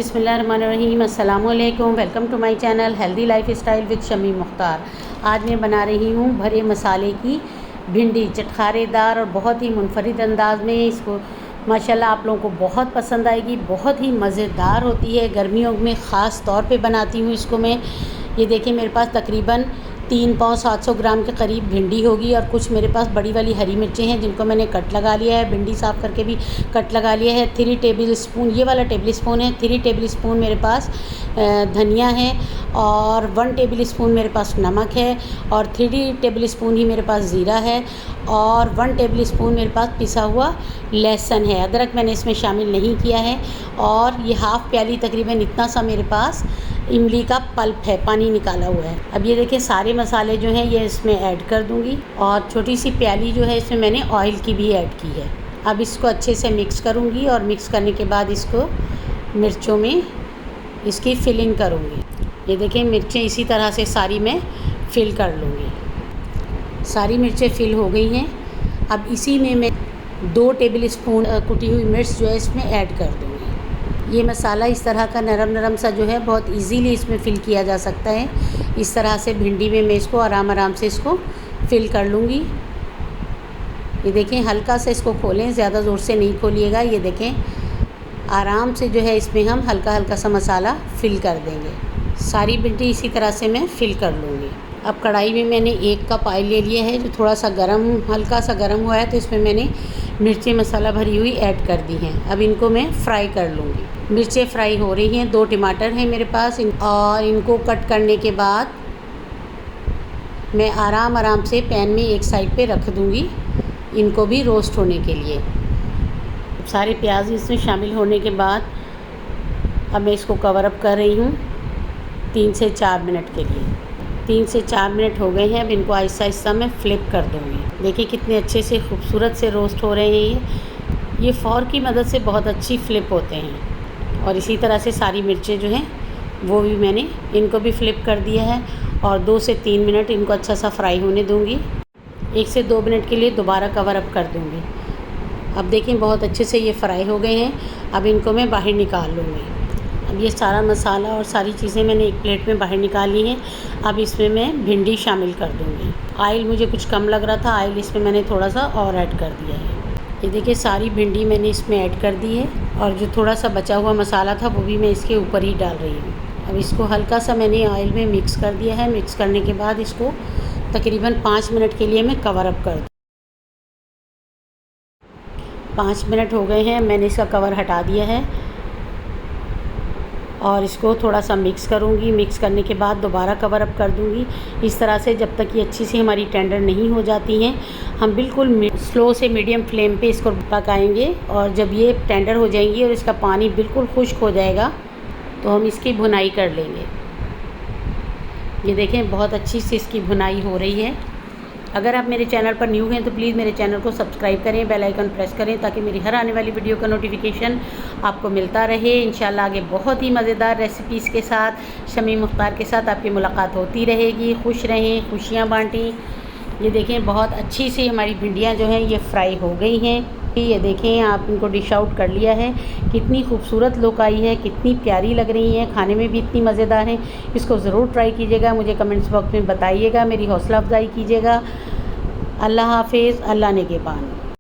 बिस्मिल्लाहिर्रहमानिर्रहीम, अस्सलामुअलैकुम। Welcome to my channel healthy lifestyle with Shami Mukhtar. आज मैं बना रही हूँ भरे मसाले की भिंडी, चटखारेदार और बहुत ही मुनफरिद अंदाज में। इसको माशाल्लाह आप लोगों को बहुत पसंद आएगी, बहुत ही मज़ेदार होती है। गर्मियों में ख़ास तौर पे बनाती हूँ इसको मैं। ये देखिए मेरे पास तकरीबन 3 पाव 700 ग्राम के करीब भिंडी होगी और कुछ मेरे पास बड़ी वाली हरी मिर्चें हैं जिनको मैंने कट लगा लिया है। भिंडी साफ़ करके भी कट लगा लिया है। 3 टेबल स्पून, ये वाला टेबल स्पून है, 3 टेबल स्पून मेरे पास धनिया है और 1 टेबल स्पून मेरे पास नमक है और 3 टेबल स्पून ही मेरे पास ज़ीरा है और 1 टेबल स्पून मेरे पास पिसा हुआ लहसुन है। अदरक मैंने इसमें शामिल नहीं किया है। और ये हाफ़ प्याली तकरीबन इतना सा मेरे पास इमली का पल्प है, पानी निकाला हुआ है। अब ये देखिए सारे मसाले जो हैं ये इसमें ऐड कर दूंगी और छोटी सी प्याली जो है इसमें मैंने ऑयल की भी ऐड की है। अब इसको अच्छे से मिक्स करूंगी और मिक्स करने के बाद इसको मिर्चों में इसकी फिलिंग करूंगी। ये देखिए मिर्चें इसी तरह से सारी मैं फिल कर लूँगी। सारी मिर्चें फिल हो गई हैं। अब इसी में मैं 2 टेबल स्पून कुटी हुई मिर्च जो है इसमें ऐड कर दूँगी। ये मसाला इस तरह का नरम नरम सा जो है बहुत इजीली इसमें फ़िल किया जा सकता है। इस तरह से भिंडी में मैं इसको आराम से इसको फ़िल कर लूँगी। ये देखें हल्का से इसको खोलें, ज़्यादा ज़ोर से नहीं खोलिएगा। ये देखें आराम से जो है इसमें हम हल्का सा मसाला फ़िल कर देंगे। सारी भिंडी इसी तरह से मैं फ़िल कर लूँगी। अब कढ़ाई में मैंने 1 कप ऑयल ले लिया है जो थोड़ा सा हल्का सा गर्म हुआ है, तो इसमें मैंने मिर्ची मसाला भरी हुई ऐड कर दी हैं। अब इनको मैं फ्राई कर लूँगी। मिर्चें फ्राई हो रही हैं। 2 टमाटर हैं मेरे पास और इनको कट करने के बाद मैं आराम से पैन में एक साइड पे रख दूँगी, इनको भी रोस्ट होने के लिए। सारे प्याज इसमें शामिल होने के बाद अब मैं इसको कवर अप कर रही हूँ 3 से 4 मिनट के लिए। 3 से 4 मिनट हो गए हैं। अब इनको आहिस्ता मैं फ्लिप कर दूँगी। देखिए कितने अच्छे से खूबसूरत से रोस्ट हो रहे हैं। ये फ़ोर्क की मदद से बहुत अच्छी फ्लिप होते हैं। और इसी तरह से सारी मिर्चें जो हैं वो भी मैंने इनको भी फ्लिप कर दिया है और 2 से 3 मिनट इनको अच्छा सा फ्राई होने दूँगी। 1 से 2 मिनट के लिए दोबारा कवर अप कर दूँगी। अब देखिए बहुत अच्छे से ये फ्राई हो गए हैं। अब इनको मैं बाहर निकाल लूँगी। अब ये सारा मसाला और सारी चीज़ें मैंने एक प्लेट में बाहर निकाल ली हैं। अब इसमें मैं भिंडी शामिल कर दूँगी। ऑयल मुझे कुछ कम लग रहा था, ऑयल इसमें मैंने थोड़ा सा और ऐड कर दिया है। ये देखिए सारी भिंडी मैंने इसमें ऐड कर दी है और जो थोड़ा सा बचा हुआ मसाला था वो भी मैं इसके ऊपर ही डाल रही हूँ। अब इसको हल्का सा मैंने ऑयल में मिक्स कर दिया है। मिक्स करने के बाद इसको तकरीबन 5 मिनट के लिए मैं कवर अप कर दूँ। 5 मिनट हो गए हैं, मैंने इसका कवर हटा दिया है और इसको थोड़ा सा मिक्स करूँगी। मिक्स करने के बाद दोबारा कवर अप कर दूँगी। इस तरह से जब तक ये अच्छी सी हमारी टेंडर नहीं हो जाती हैं, हम बिल्कुल स्लो से मीडियम फ्लेम पे इसको पकाएंगे। और जब ये टेंडर हो जाएंगी और इसका पानी बिल्कुल खुश्क हो जाएगा तो हम इसकी भुनाई कर लेंगे। ये देखें बहुत अच्छी सी इसकी भुनाई हो रही है। अगर आप मेरे चैनल पर न्यू हैं तो प्लीज़ मेरे चैनल को सब्सक्राइब करें, बेल आइकन प्रेस करें ताकि मेरी हर आने वाली वीडियो का नोटिफिकेशन आपको मिलता रहे। इंशाल्लाह आगे बहुत ही मज़ेदार रेसिपीज़ के साथ शमी मुख्तार के साथ आपकी मुलाकात होती रहेगी। खुश रहें, खुशियाँ बांटें। ये देखें बहुत अच्छी सी हमारी भिंडियाँ जो हैं ये फ्राई हो गई हैं। ये देखें आप इनको डिश आउट कर लिया है। कितनी खूबसूरत लुक आई है, कितनी प्यारी लग रही हैं, खाने में भी इतनी मज़ेदार हैं। इसको ज़रूर ट्राई कीजिएगा, मुझे कमेंट्स बॉक्स में बताइएगा, मेरी हौसला अफजाई कीजिएगा। अल्लाह हाफ़िज़, अल्लाह निगहबान।